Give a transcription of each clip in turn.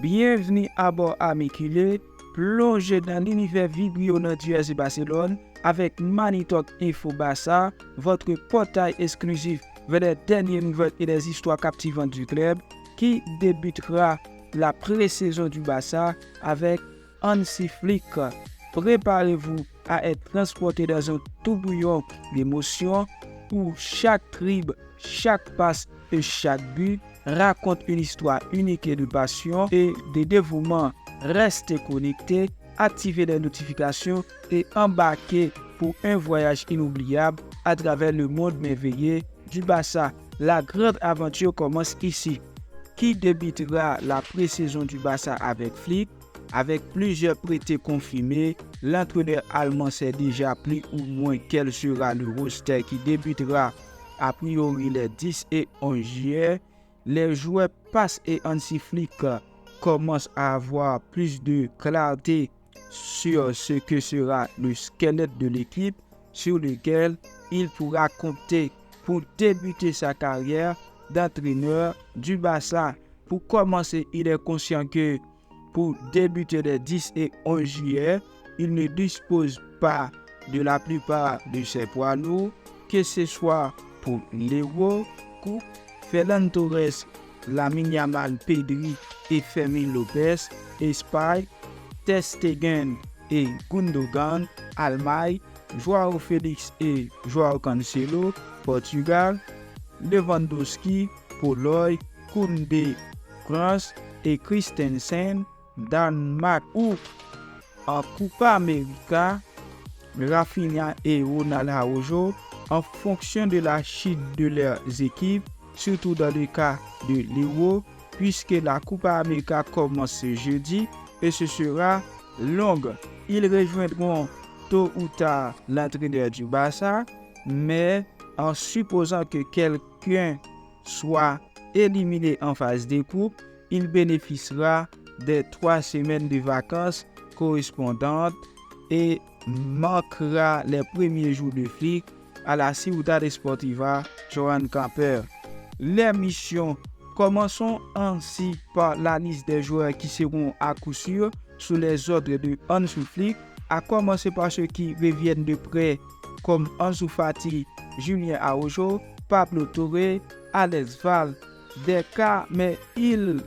Bienvenue à bord Amikile, plongez dans l'univers vibrant du FC Barcelone avec Money Talk Info Barça, votre portail exclusif vers les dernières nouvelles et les histoires captivantes du club qui débutera la pré-saison du Barça avec Hansi Flick. Préparez-vous à être transporté dans un tourbillon d'émotions où chaque dribble, chaque passe et chaque but raconte une histoire unique de passion et de dévouement. Restez connectés, activez les notifications et embarquez pour un voyage inoubliable à travers le monde merveilleux du Barça. La grande aventure commence ici. Qui débutera la pré-saison du Barça avec Flick? Avec plusieurs prêtés confirmés, l'entraîneur allemand sait déjà plus ou moins quel sera le roster qui débutera a priori les 10 et 11 juillet. Les joueurs passent et Hansi Flick commencent à avoir plus de clarté sur ce que sera le squelette de l'équipe sur lequel il pourra compter pour débuter sa carrière d'entraîneur du Barça. Pour commencer, il est conscient que pour débuter les 10 et 11 juillet, il ne dispose pas de la plupart de ses poids lourds, que ce soit pour Leo, Cook, Ferran Torres, Lamine Yamal, Pedri et Fermin Lopez, Spike, Ter Stegen et Gundogan, Allemagne, Joao Félix et Joao Cancelo, Portugal, Lewandowski, Pologne, Koundé, France et Christensen, Danemark. Ou en Copa América, Rafinha et Ronald Araujo, en fonction de la chute de leurs équipes, surtout dans le cas de l'Euro, puisque la Copa América commence ce jeudi et ce sera longue. Ils rejoindront tôt ou tard l'entraîneur du Barça, mais en supposant que quelqu'un soit éliminé en phase de coupe, il bénéficiera des 3 semaines de vacances correspondantes et manquera les premiers jours de Flick à la Ciudad Esportiva Joan Camper. Les missions. Commençons ainsi par la liste des joueurs qui seront à coup sûr sous les ordres de Hansi Flick, à commencer par ceux qui reviennent de près comme Ansu Fati, Julien Araujo, Pablo Torre, Alex Val, des cas, mais ils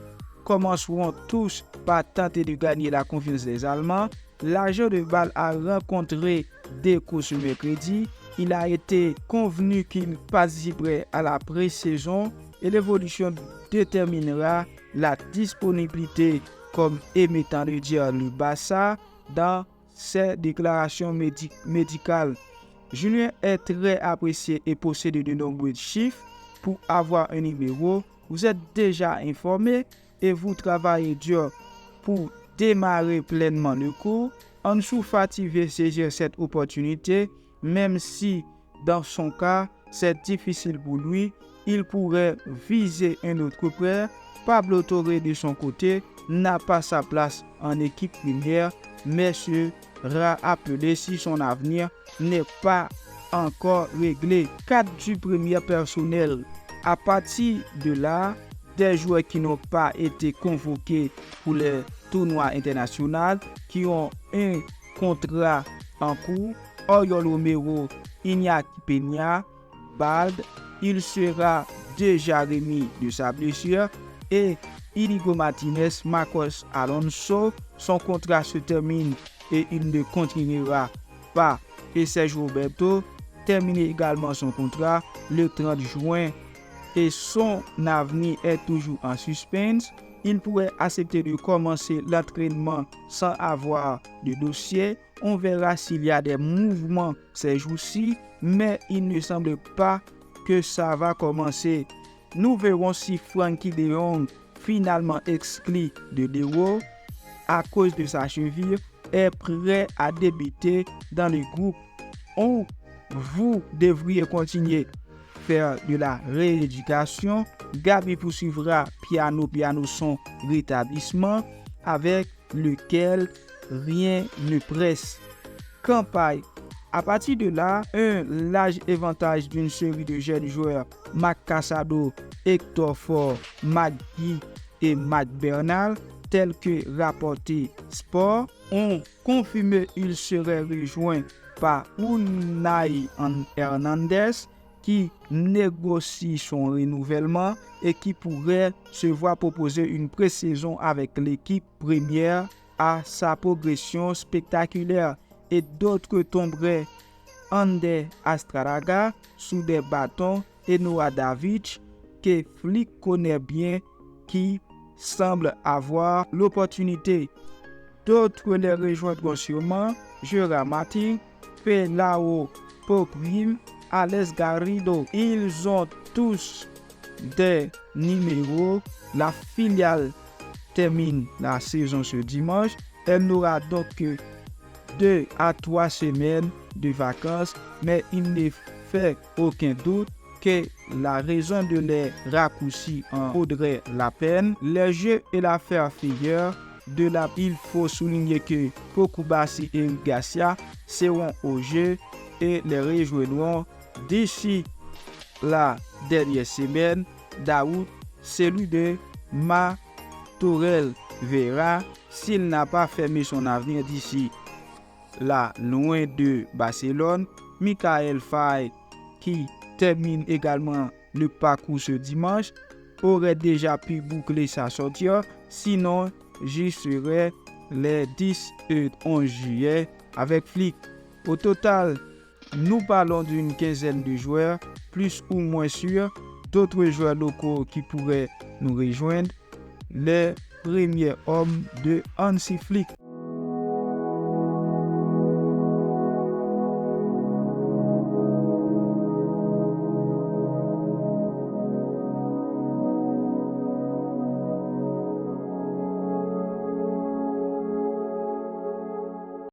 commenceront tous par tenter de gagner la confiance des Allemands. L'agent de balle a rencontré Deco ce mercredi. Il a été convenu qu'il participerait à la pré-saison et l'évolution déterminera la disponibilité, comme émettant de dire le Barça dans ses déclarations médicales. Julien est très apprécié et possède de nombreux chiffres. Pour avoir un numéro, vous êtes déjà informé et vous travaillez dur pour démarrer pleinement le cours. Ansu Fati veut saisir cette opportunité, même si dans son cas c'est difficile pour lui. Il pourrait viser un autre prêt. Pablo Torre de son côté n'a pas sa place en équipe première, mais sera appelé si son avenir n'est pas encore réglé. 4 du premier personnel. À partir de là, des joueurs qui n'ont pas été convoqués pour les tournois internationaux, qui ont un contrat en cours, Oriol Romero, Iñaki Peña, Bald, il sera déjà remis de sa blessure, et Inigo Martinez, Marcos Alonso, son contrat se termine et il ne continuera pas. Et Sergio Roberto termine également son contrat le 30 juin et son avenir est toujours en suspense. Il pourrait accepter de commencer l'entraînement sans avoir de dossier. On verra s'il y a des mouvements ces jours-ci, mais il ne semble pas que ça va commencer. Nous verrons si Frenkie de Jong, finalement exclu de l'Euro à cause de sa cheville, est prêt à débuter dans le groupe. Vous devriez continuer à faire de la rééducation. Gabi poursuivra piano son rétablissement avec lequel rien ne presse. Campagne. À partir de là, un large éventail d'une série de jeunes joueurs, Marc Casado, Hector Ford, Matt Guy et Matt Bernal, tel que rapporté Sport ont confirmé qu'il serait rejoint par Unai Hernandez qui négocie son renouvellement et qui pourrait se voir proposer une pré-saison avec l'équipe première à sa progression spectaculaire, et d'autres tomberaient Ander Astraga sous des bâtons et Noah David que Flick connaît bien qui semble avoir l'opportunité. D'autres les rejoindront sûrement: Gerard Martin, Pelao Poprim, Alex Garrido. Ils ont tous des numéros. La filiale termine la saison ce dimanche. Elle n'aura donc que 2 à 3 semaines de vacances, mais il ne fait aucun doute que la raison de les raccourcis en vaudrait la peine. Les jeux et l'affaire figure de la. Il faut souligner que Kokubasi et Garcia seront au jeu et les rejoindront d'ici la dernière semaine d'août. Celui de Matorel verra s'il n'a pas fermé son avenir d'ici là, loin de Barcelone. Michael Faye, qui termine également le parcours ce dimanche, aurait déjà pu boucler sa sortie, sinon j'y serai les 10 et 11 juillet avec Flick. Au total, nous parlons d'une quinzaine de joueurs, plus ou moins sûrs, d'autres joueurs locaux qui pourraient nous rejoindre, les premiers hommes de Hansi Flick.